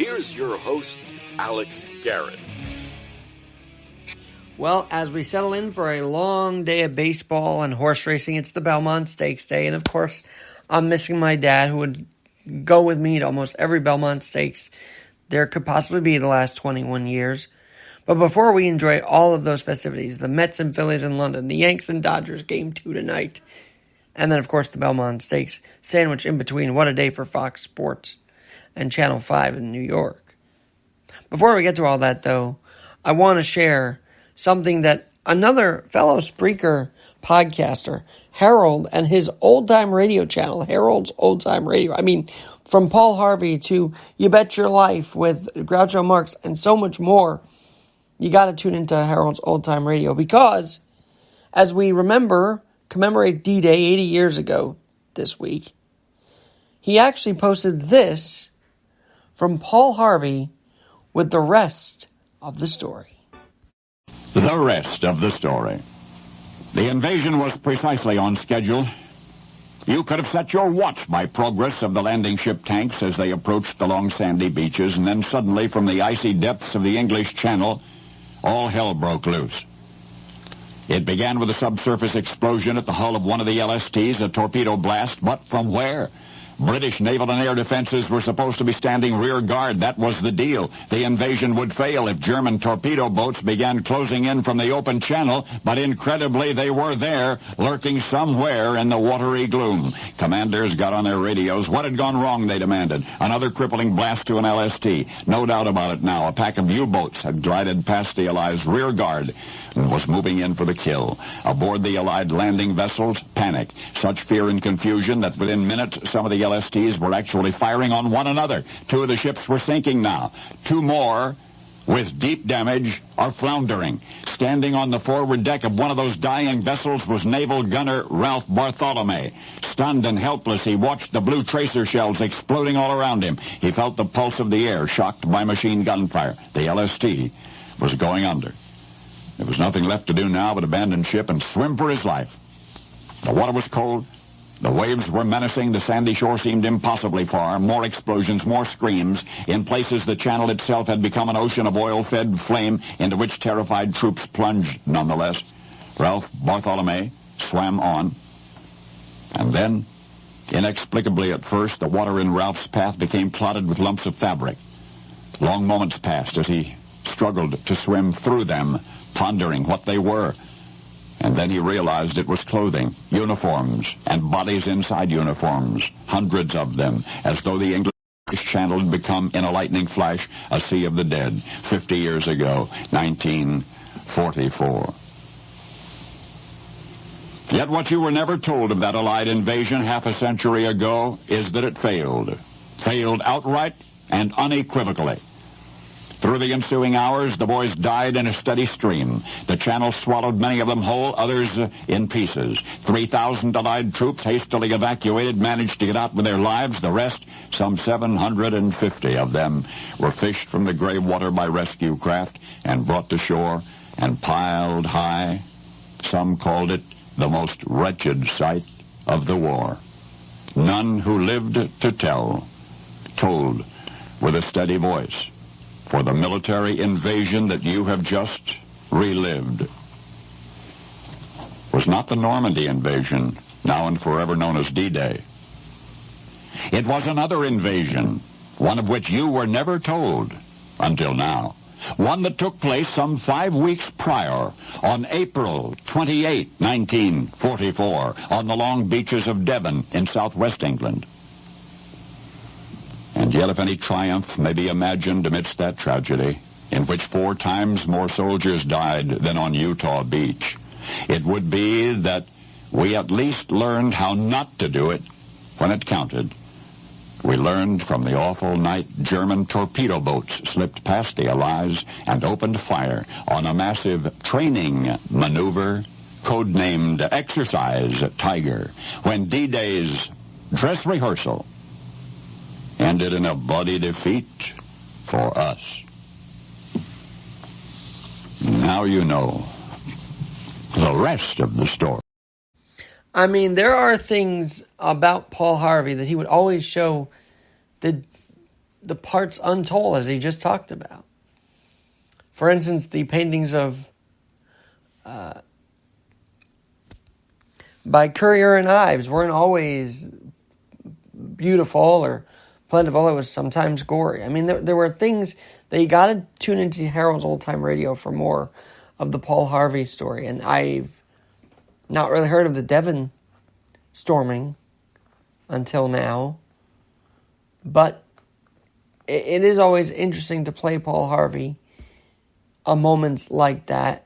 here's your host, Alex Garrett. Well, as we settle in for a long day of baseball and horse racing, it's the Belmont Stakes Day. And of course, I'm missing my dad, who would go with me to almost every Belmont Stakes there could possibly be the last 21 years. But before we enjoy all of those festivities, the Mets and Phillies in London, the Yanks and Dodgers Game 2 tonight, and then, of course, the Belmont Stakes, sandwiched in between. What a day for Fox Sports and Channel 5 in New York. Before we get to all that, though, I want to share something that another fellow Spreaker podcaster, Harold, and his old-time radio channel, Harold's Old Time Radio. I mean, from Paul Harvey to You Bet Your Life with Groucho Marx and so much more, you got to tune into Harold's Old Time Radio because, as we commemorate D-Day 80 years ago this week, he actually posted this from Paul Harvey with the rest of the story. The rest of the story. The invasion was precisely on schedule. You could have set your watch by progress of the landing ship tanks as they approached the long sandy beaches, and then suddenly from the icy depths of the English Channel, all hell broke loose. It began with a subsurface explosion at the hull of one of the LSTs, a torpedo blast, but from where? British naval and air defenses were supposed to be standing rear guard. That was the deal. The invasion would fail if German torpedo boats began closing in from the open channel, but incredibly they were there, lurking somewhere in the watery gloom. Commanders got on their radios. What had gone wrong, they demanded. Another crippling blast to an LST. No doubt about it now. A pack of U-boats had glided past the Allies' rear guard and was moving in for the kill. Aboard the Allied landing vessels, panic. Such fear and confusion that within minutes some of the LSTs were actually firing on one another. Two of the ships were sinking now. Two more, with deep damage, are floundering. Standing on the forward deck of one of those dying vessels was naval gunner Ralph Bartholomew. Stunned and helpless, he watched the blue tracer shells exploding all around him. He felt the pulse of the air, shocked by machine gun fire. The LST was going under. There was nothing left to do now but abandon ship and swim for his life. The water was cold. The waves were menacing. The sandy shore seemed impossibly far. More explosions, more screams. In places, the channel itself had become an ocean of oil-fed flame into which terrified troops plunged nonetheless. Ralph Bartholomew swam on. And then, inexplicably at first, the water in Ralph's path became clotted with lumps of fabric. Long moments passed as he struggled to swim through them, pondering what they were. And then he realized it was clothing, uniforms, and bodies inside uniforms, hundreds of them, as though the English Channel had become, in a lightning flash, a sea of the dead, 50 years ago, 1944. Yet what you were never told of that Allied invasion half a century ago is that it failed. Failed outright and unequivocally. Through the ensuing hours, the boys died in a steady stream. The channel swallowed many of them whole, others in pieces. 3,000 Allied troops, hastily evacuated, managed to get out with their lives. The rest, some 750 of them, were fished from the gray water by rescue craft and brought to shore and piled high. Some called it the most wretched sight of the war. None who lived to tell told with a steady voice for the military invasion that you have just relived was not the Normandy invasion, now and forever known as D-Day. It was another invasion, one of which you were never told until now. One that took place some 5 weeks prior, on April 28, 1944, on the long beaches of Devon in southwest England. And yet if any triumph may be imagined amidst that tragedy, in which 4 times more soldiers died than on Utah Beach, it would be that we at least learned how not to do it when it counted. We learned from the awful night German torpedo boats slipped past the Allies and opened fire on a massive training maneuver codenamed Exercise Tiger, when D-Day's dress rehearsal ended in a bloody defeat for us. Now you know the rest of the story. I mean, there are things about Paul Harvey that he would always show the the parts untold, as he just talked about. For instance, the paintings of by Currier and Ives weren't always beautiful or plentiful. It was sometimes gory. I mean, there were things that you got to tune into Harold's Old Time Radio for more of the Paul Harvey story. And I've not really heard of the Devon storming until now. But it is always interesting to play Paul Harvey on moments like that,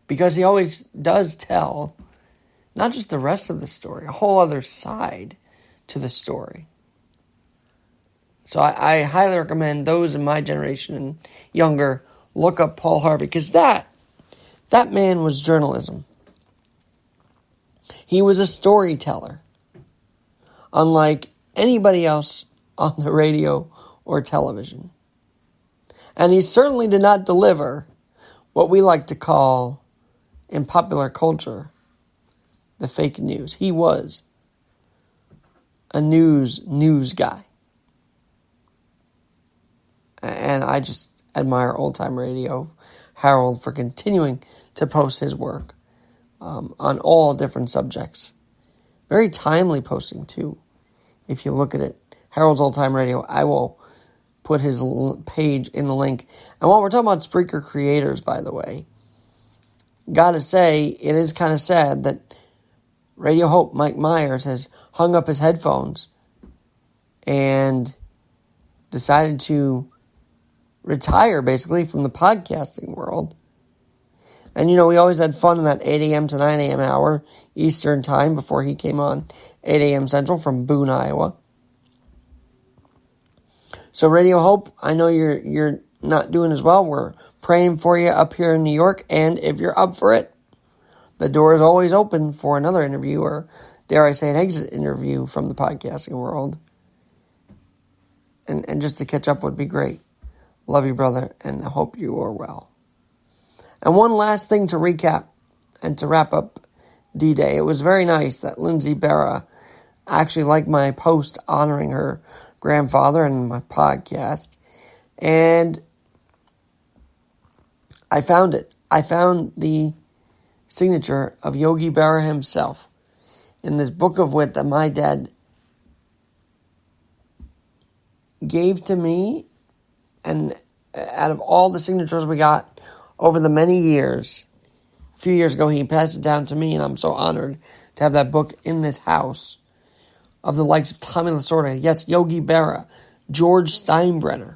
because he always does tell not just the rest of the story, a whole other side to the story. So I highly recommend those in my generation and younger look up Paul Harvey, because that man was journalism. He was a storyteller, unlike anybody else on the radio or television. And he certainly did not deliver what we like to call, in popular culture, the fake news. He was a news guy. And I just admire Old Time Radio, Harold, for continuing to post his work on all different subjects. Very timely posting, too. If you look at it, Harold's Old Time Radio, I will put his page in the link. And while we're talking about Spreaker creators, by the way, gotta say, it is kind of sad that Radio Hope Mike Myers has hung up his headphones and decided to retire, basically, from the podcasting world. And, we always had fun in that 8 a.m. to 9 a.m. hour Eastern time before he came on 8 a.m. Central from Boone, Iowa. So Radio Hope, I know you're not doing as well. We're praying for you up here in New York, and if you're up for it, the door is always open for another interview, or dare I say an exit interview from the podcasting world. And just to catch up would be great. Love you, brother, and I hope you are well. And one last thing to recap and to wrap up D-Day. It was very nice that Lindsay Berra actually liked my post honoring her grandfather and my podcast. And I found it. I found the signature of Yogi Berra himself in this book of wit that my dad gave to me. And out of all the signatures we got over the many years, a few years ago he passed it down to me, and I'm so honored to have that book in this house, of the likes of Tommy Lasorda, yes, Yogi Berra, George Steinbrenner,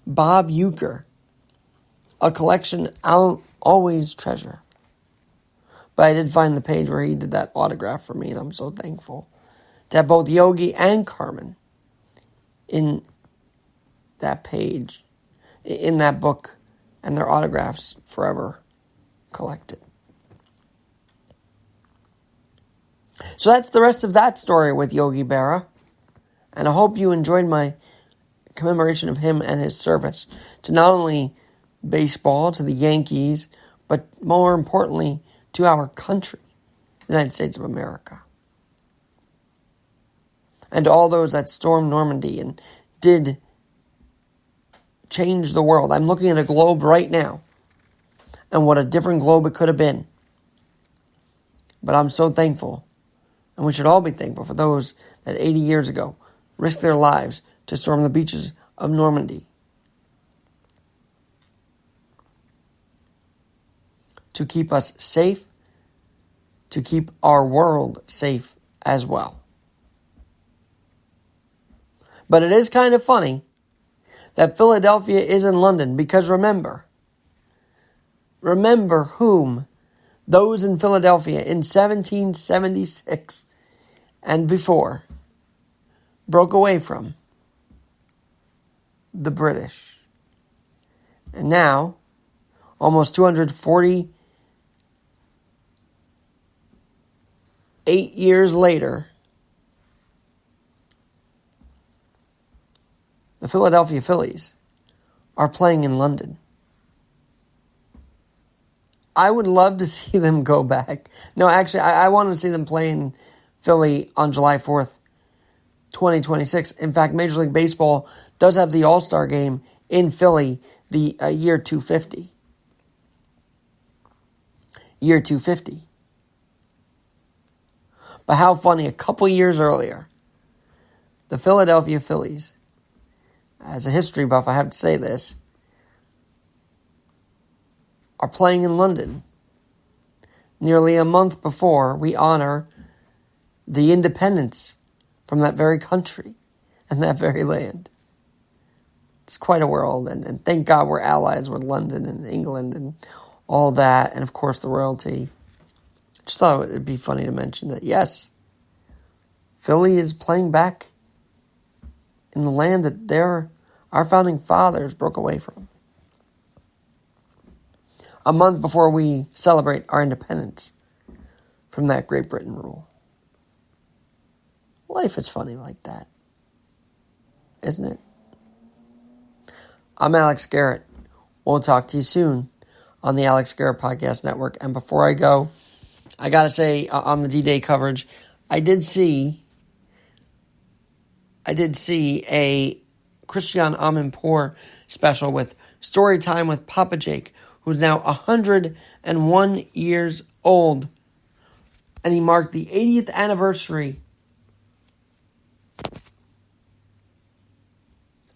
Bob Uecker, a collection I'll always treasure. But I did find the page where he did that autograph for me, and I'm so thankful to have both Yogi and Carmen in that page, in that book, and their autographs forever collected. So that's the rest of that story with Yogi Berra, and I hope you enjoyed my commemoration of him and his service to not only baseball, to the Yankees, but more importantly, to our country, the United States of America. And to all those that stormed Normandy and did change the world. I'm looking at a globe right now, and what a different globe it could have been. But I'm so thankful, and we should all be thankful for those that 80 years ago risked their lives to storm the beaches of Normandy, to keep us safe, to keep our world safe as well. But it is kind of funny that Philadelphia is in London, because remember whom those in Philadelphia in 1776 and before broke away from: the British. And now, almost 248 years later, the Philadelphia Phillies are playing in London. I would love to see them go back. No, actually, I want to see them play in Philly on July 4th, 2026. In fact, Major League Baseball does have the All-Star game in Philly the year 250. Year 250. But how funny, a couple years earlier, the Philadelphia Phillies, as a history buff, I have to say this, are playing in London nearly a month before we honor the independence from that very country and that very land. It's quite a world, and thank God we're allies with London and England and all that, and of course the royalty. Just thought it'd be funny to mention that, yes, Philly is playing back in the land that our founding fathers broke away from. A month before we celebrate our independence from that Great Britain rule. Life is funny like that, isn't it? I'm Alex Garrett. We'll talk to you soon on the Alex Garrett Podcast Network. And before I go, I got to say on the D-Day coverage, I did see a Christian Amanpour special with Story Time with Papa Jake, who's now 101 years old. And he marked the 80th anniversary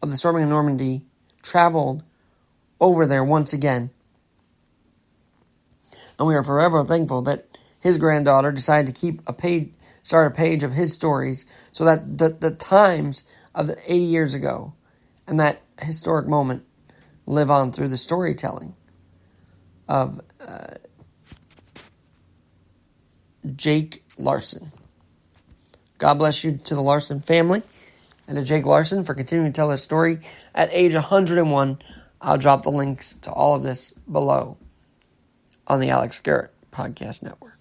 of the storming of Normandy, traveled over there once again. And we are forever thankful that his granddaughter decided to start a page of his stories so that the times of the 80 years ago and that historic moment live on through the storytelling of Jake Larson. God bless you to the Larson family and to Jake Larson for continuing to tell his story at age 101. I'll drop the links to all of this below on the Alex Garrett Podcast Network.